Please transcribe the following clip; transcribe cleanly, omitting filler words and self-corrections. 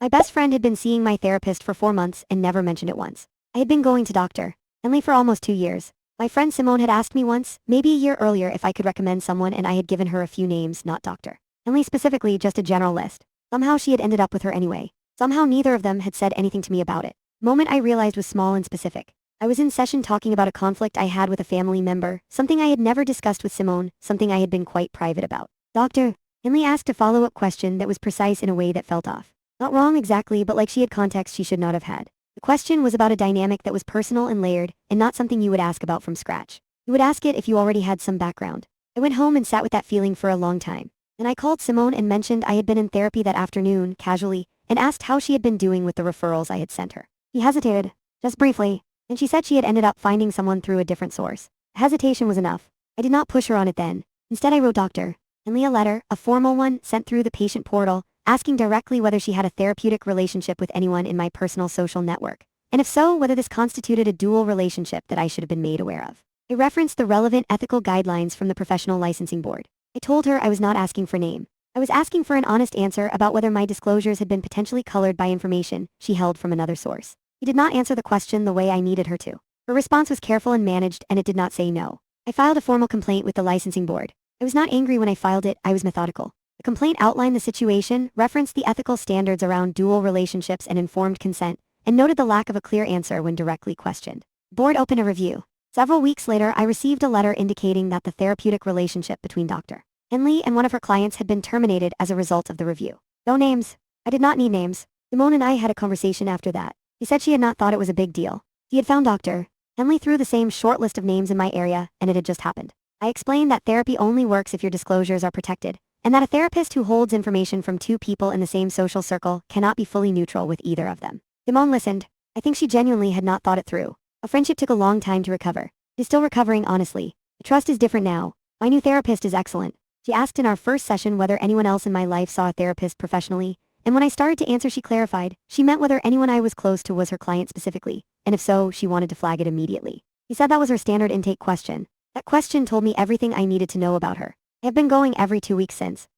My best friend had been seeing my therapist for 4 months and never mentioned it once. I had been going to Dr. Henley for almost 2 years. My friend Simone had asked me once, maybe a year earlier, if I could recommend someone, and I had given her a few names, not Dr. Henley specifically, just a general list. Somehow she had ended up with her anyway. Somehow neither of them had said anything to me about it. The moment I realized was small and specific. I was in session talking about a conflict I had with a family member, something I had never discussed with Simone, something I had been quite private about. Dr. Henley asked a follow-up question that was precise in a way that felt off. Not wrong exactly, but like she had context she should not have had. The question was about a dynamic that was personal and layered, and not something you would ask about from scratch. You would ask it if you already had some background. I went home and sat with that feeling for a long time. Then I called Simone and mentioned I had been in therapy that afternoon, casually, and asked how she had been doing with the referrals I had sent her. She hesitated, just briefly, and she said she had ended up finding someone through a different source. Hesitation was enough. I did not push her on it then. Instead I wrote Dr. Henley a letter, a formal one, sent through the patient portal, asking directly whether she had a therapeutic relationship with anyone in my personal social network, and if so, whether this constituted a dual relationship that I should have been made aware of. I referenced the relevant ethical guidelines from the Professional Licensing Board. I told her I was not asking for name. I was asking for an honest answer about whether my disclosures had been potentially colored by information she held from another source. She did not answer the question the way I needed her to. Her response was careful and managed, and it did not say no. I filed a formal complaint with the licensing board. I was not angry when I filed it, I was methodical. The complaint outlined the situation, referenced the ethical standards around dual relationships and informed consent, and noted the lack of a clear answer when directly questioned. The board opened a review. Several weeks later, I received a letter indicating that the therapeutic relationship between Dr. Henley and one of her clients had been terminated as a result of the review. No names. I did not need names. Simone and I had a conversation after that. She said she had not thought it was a big deal. She had found Dr. Henley through the same short list of names in my area, and it had just happened. I explained that therapy only works if your disclosures are protected, and that a therapist who holds information from two people in the same social circle cannot be fully neutral with either of them. Simone listened. I think she genuinely had not thought it through. A friendship took a long time to recover. It is still recovering, honestly. The trust is different now. My new therapist is excellent. She asked in our first session whether anyone else in my life saw a therapist professionally, and when I started to answer she clarified, she meant whether anyone I was close to was her client specifically, and if so, she wanted to flag it immediately. She said that was her standard intake question. That question told me everything I needed to know about her. I have been going every 2 weeks since.